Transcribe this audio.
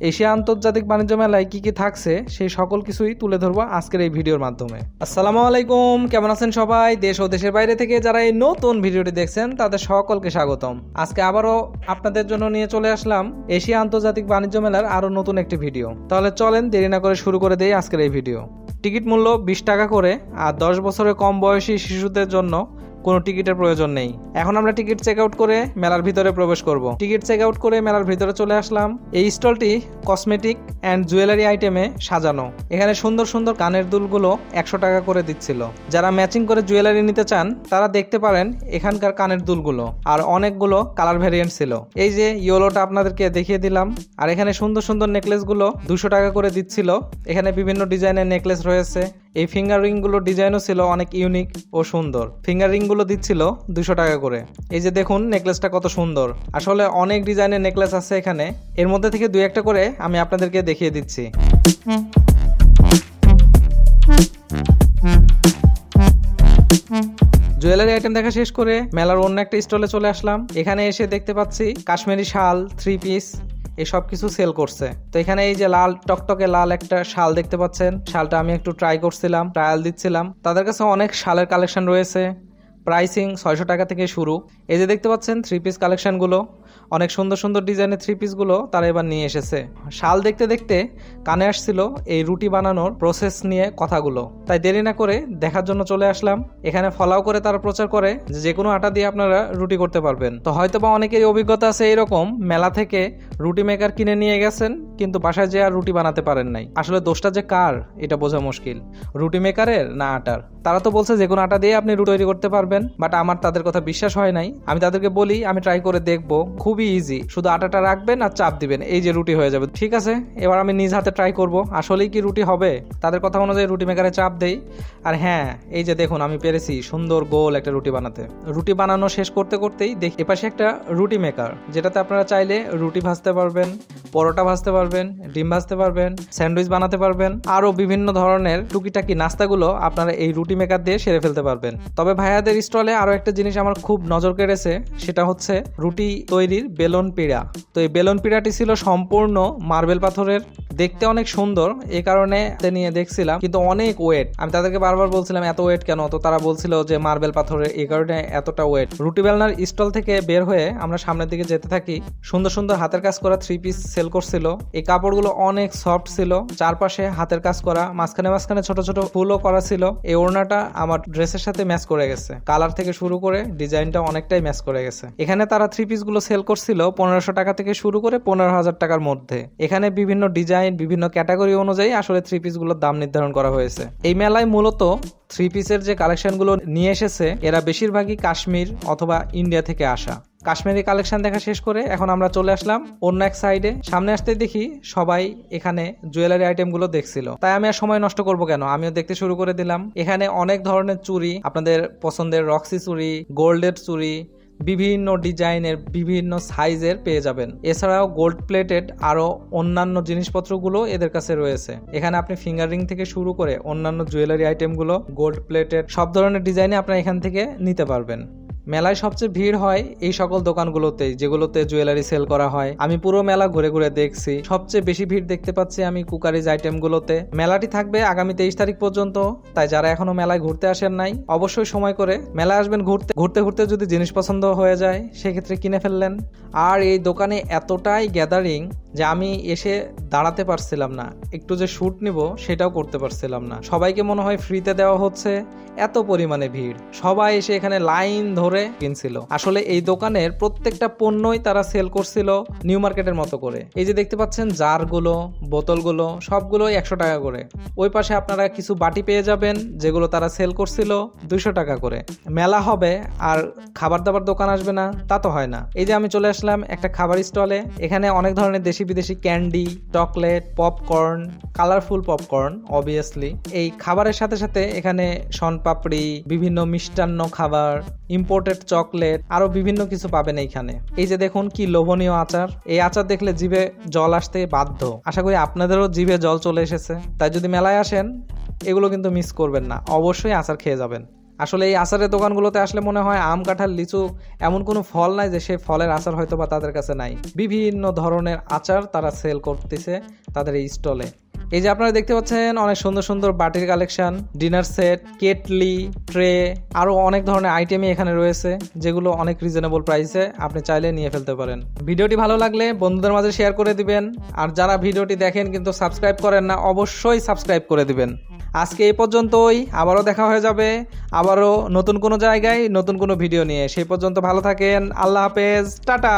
Asia আন্তর্জাতিক বাণিজ্য মেলায় কি কি থাকছে সেই সকল কিছুই তুলে ধরবো আজকের এই ভিডিওর মাধ্যমে। আসসালামু আলাইকুম, কেমন আছেন সবাই? দেশ ও দেশের বাইরে থেকে যারা এই নতুন ভিডিওটি দেখছেন তাদের সকলকে স্বাগতম। আজকে আবারও আপনাদের জন্য নিয়ে চলে আসলাম এশিয়া আন্তর্জাতিক বাণিজ্য মেলার আরো নতুন একটি ভিডিও। তাহলে চলেন দেরি না করে শুরু করে দেই আজকের এই ভিডিও। টিকিট মূল্য 20 টাকা করে, আর 10 বছরের কম বয়সী শিশুদের জন্য কোনো টিকিটের প্রয়োজন নেই। এখন আমরা টিকিট চেক আউট করে মেলার ভিতরে প্রবেশ করব। টিকিট চেক আউট করে মেলার ভিতরে চলে আসলাম। এই স্টলটি কসমেটিক অ্যান্ড জুয়েলারি আইটেমে সাজানো। এখানে সুন্দর সুন্দর কানের দুলগুলো 100 টাকা করে দিচ্ছিল। যারা ম্যাচিং করে জুয়েলারি নিতে চান তারা দেখতে পারেন এখানকার কানের দুলগুলো, আর অনেকগুলো কালার ভ্যারিয়েন্ট ছিল। এই যে ইয়েলোটা আপনাদেরকে দেখিয়ে দিলাম। আর এখানে সুন্দর সুন্দর নেকলেসগুলো 200 টাকা করে দিচ্ছিল। এখানে বিভিন্ন ডিজাইনের নেকলেস রয়েছে। এই ফিঙ্গার রিংগুলো ডিজাইনও ছিল অনেক ইউনিক ও সুন্দর। ফিঙ্গার রিংগুলো দিচ্ছিল 200 টাকা করে। এই যে দেখুন নেকলেসটা কত সুন্দর। আসলে অনেক ডিজাইনের নেকলেস আছে এখানে, এর মধ্যে থেকে 2-1টা করে আমি আপনাদেরকে দেখিয়ে দিচ্ছি। জুয়েলারি আইটেম দেখা শেষ করে মেলার অন্য একটা স্টলে চলে আসলাম। এখানে এসে দেখতে পাচ্ছি কাশ্মীরি শাল, 3 পিস এসব কিছু সেল করছে। তো এখানে এই যে লাল টকটকে লাল একটা শাল দেখতে পাচ্ছেন, শালটা আমি একটু ট্রাই করছিলাম, ট্রায়াল দিচ্ছিলাম। তাদের কাছে অনেক শালের কালেকশন রয়েছে। প্রাইসিং 600 টাকা থেকে শুরু। এই যে দেখতে পাচ্ছেন 3 পিস কালেকশনগুলো, অনেক সুন্দর সুন্দর ডিজাইনের 3 পিসগুলো তারা এবার নিয়ে এসেছে। শাল দেখতে দেখতে কানে আসছিল এই রুটি বানানোর প্রসেস নিয়ে কথাগুলো, তাই দেরি না করে দেখার জন্য চলে আসলাম। এখানে ফলাও করে তারা প্রচার করে যে কোনো আটা দিয়ে আপনারা রুটি করতে পারবেন। তো হয়তো বা অনেকেরই অভিজ্ঞতা আছে এরকম, মেলা থেকে রুটি মেকার কিনে নিয়ে গেছেন কিন্তু বাসায় যে আর রুটি বানাতে পারেন নাই। আসলে দোষটা যে কার এটা বোঝা মুশকিল, রুটি মেকারের না আটার। তারা তো বলছে যে কোনো আটা দিয়ে আপনি রুটি তৈরি করতে পারবেন, বাট আমার তাদের কথা বিশ্বাস হয় নাই। আমি তাদেরকে বলি আমি ট্রাই করে দেখবো, খুবই ইজি, শুধু আটাটা রাখবেন আর চাপ দিবেন, এই যে রুটি হয়ে যাবে। ঠিক আছে, এবার আমি নিজ হাতে ট্রাই করব আসলেই কি রুটি হবে। তাদের কথা অনুযায়ী রুটি মেকারে চাপ দেই, আর হ্যাঁ এই যে দেখুন আমি পেরেছি সুন্দর গোল একটা রুটি বানাতে। রুটি বানানো শেষ করতে করতেই দেখি এপাশে একটা রুটি মেকার, যেটাতে আপনারা চাইলে রুটি ভাজতে পারবেন, পরোটা ভাজতে পারবেন, ডিম ভাজতে পারবেন, স্যান্ডউইচ বানাতে পারবেন, আরো বিভিন্ন ধরনের টুকিটাকি নাস্তাগুলো আপনারা এই রুটি মেকার দিয়ে সেরে ফেলতে পারবেন। তবে ভাইয়াদের স্টলে আরো একটা জিনিস আমার খুব নজর কেড়েছে, সেটা হচ্ছে রুটি তৈরির বেলন পিড়া। তো এই বেলন পিড়াটি ছিল সম্পূর্ণ মার্বেল পাথরের, দেখতে অনেক সুন্দর, এই কারণে নিয়ে দেখছিলাম, কিন্তু অনেক ওয়েট। আমি তাদেরকে বারবার বলছিলাম এত ওয়েট কেন, তো তারা বলছিল যে মার্বেল পাথরের, এই কারণে এতটা ওয়েট। রুটি বেলনার স্টল থেকে বের হয়ে আমরা সামনের দিকে যেতে থাকি। সুন্দর সুন্দর হাতের কাজ করা 3 পিস সেল করছিল। এই কাপড়গুলো অনেক সফট ছিল, চারপাশে হাতের কাজ করা, মাঝখানে মাঝখানে ছোট ছোট ফুলও করা ছিল। এই ওড়নাটা আমার ড্রেসের সাথে ম্যাচ করে গেছে, কালার থেকে শুরু করে ডিজাইনটা অনেকটাই ম্যাচ করে গেছে। এখানে তারা 3 পিস গুলো সেল করছিল 1500 টাকা থেকে শুরু করে 15,000 টাকার মধ্যে। এখানে বিভিন্ন ডিজাইন, বিভিন্ন ক্যাটাগরি অনুযায়ী আসলে 3 পিস গুলোর দাম নির্ধারণ করা হয়েছে। এই মেলায় মূলত 3 পিসের যে কালেকশন গুলো নিয়ে এসেছে এরা বেশিরভাগই কাশ্মীর অথবা ইন্ডিয়া থেকে আসা। কাশ্মীরি কালেকশন দেখা শেষ করে এখন আমরা চলে আসলাম অন্য এক সাইডে। সামনে আসতে দেখি সবাই এখানে জুয়েলারি আইটেম গুলো দেখছিল, তাই আমি আর সময় নষ্ট করব কেন, আমিও দেখতে শুরু করে দিলাম। এখানে অনেক ধরনের চুড়ি, আপনাদের পছন্দের রক্সি চুড়ি, গোল্ডের চুড়ি, বিভিন্ন ডিজাইনের বিভিন্ন সাইজের পেয়ে যাবেন। এছাড়াও গোল্ড প্লেটেড আরো অন্যান্য জিনিসপত্রগুলো এদের কাছে রয়েছে। এখানে আপনি ফিঙ্গার রিং থেকে শুরু করে অন্যান্য জুয়েলারি আইটেমগুলো, গোল্ড প্লেটেড সব ধরনের ডিজাইনে আপনারা এখান থেকে নিতে পারবেন। মেলায় সবচেয়ে ভিড় হয় এই সকল দোকানগুলোতেই যেগুলোতে জুয়েলারি সেল করা হয়। আমি পুরো মেলা ঘুরে ঘুরে দেখছি, সবচেয়ে বেশি ভিড় দেখতে পাচ্ছি আমি কুকারিজ আইটেমগুলোতে। মেলাটি থাকবে আগামী 23 তারিখ পর্যন্ত, তাই যারা এখনো মেলায় ঘুরতে আসেন নাই অবশ্যই সময় করে মেলায় আসবেন। ঘুরতে ঘুরতে যদি জিনিস পছন্দ হয়ে যায় সেক্ষেত্রে কিনে ফেললেন। আর এই দোকানে এতটাই গ্যাদারিং যে আমি এসে দাঁড়াতে পারছিলাম না, একটু যে শুট নিব সেটাও করতে পারছিলাম না। সবাইকে মনে হয় ফ্রিতে দেওয়া হচ্ছে, এত পরিমাণে ভিড়। সবাই এসে এখানে লাইন ধরে কিনছিল। আসলে এই দোকানের প্রত্যেকটা পণ্যই তারা সেল করছিল নিউ মার্কেটের মতো করে। এই যে দেখতে পাচ্ছেন জারগুলো, বোতলগুলো সবগুলোই 100 টাকা করে। ওই পাশে আপনারা কিছু বাটি পেয়ে যাবেন যেগুলো তারা সেল করছিল 200 টাকা করে। মেলা হবে আর খাবার দাবার দোকান আসবে না তা তো হয় না। এই যে আমি চলে আসলাম একটা খাবার স্টলে। এখানে অনেক ধরনের দেশি বিদেশি candy, chocolate, popcorn, colourful popcorn obviously. এই খাবারের সাথে সাথে এখানে শনপাপড়ি, বিভিন্ন মিষ্টান্ন খাবার, ইম্পোর্টেড চকলেট, আরো বিভিন্ন কিছু পাবেন এইখানে। এই যে দেখুন কি লোভনীয় আচার, এই আচার দেখলে জিভে জল আসতে বাধ্য। আশা করি আপনাদেরও জিভে জল চলে এসেছে। তাই যদি মেলায় আসেন এগুলো কিন্তু মিস করবেন না, অবশ্যই আচার খেয়ে যাবেন। আসলে এই আচারের দোকানগুলোতে আসলে মনে হয় আম, কাঁঠাল, লিচু এমন কোনো ফল নাই যে সেই ফলের আচার হয়তো বা তাদের কাছে নাই। বিভিন্ন ধরনের আচার তারা সেল করতেছে তাদের এই স্টলে। এই যে আপনারা দেখতে পাচ্ছেন অনেক সুন্দর সুন্দর বাটির collection, dinner set, kettle, tray, আরো অনেক ধরনের আইটেমই এখানে রয়েছে, যেগুলো অনেক রিজনেবল প্রাইসে আপনি চাইলে নিয়ে ফেলতে পারেন। ভিডিওটি ভালো লাগলে বন্ধুদের মাঝে শেয়ার করে দিবেন, আর যারা ভিডিওটি দেখেন কিন্তু সাবস্ক্রাইব করেন না, অবশ্যই সাবস্ক্রাইব করে দিবেন। আজকে এই পর্যন্তই, আবারও দেখা হয়ে যাবে, আবারও নতুন কোনো জায়গায় নতুন কোনো ভিডিও নিয়ে। সেই পর্যন্ত ভালো থাকেন, আল্লাহ হাফেজ, টাটা।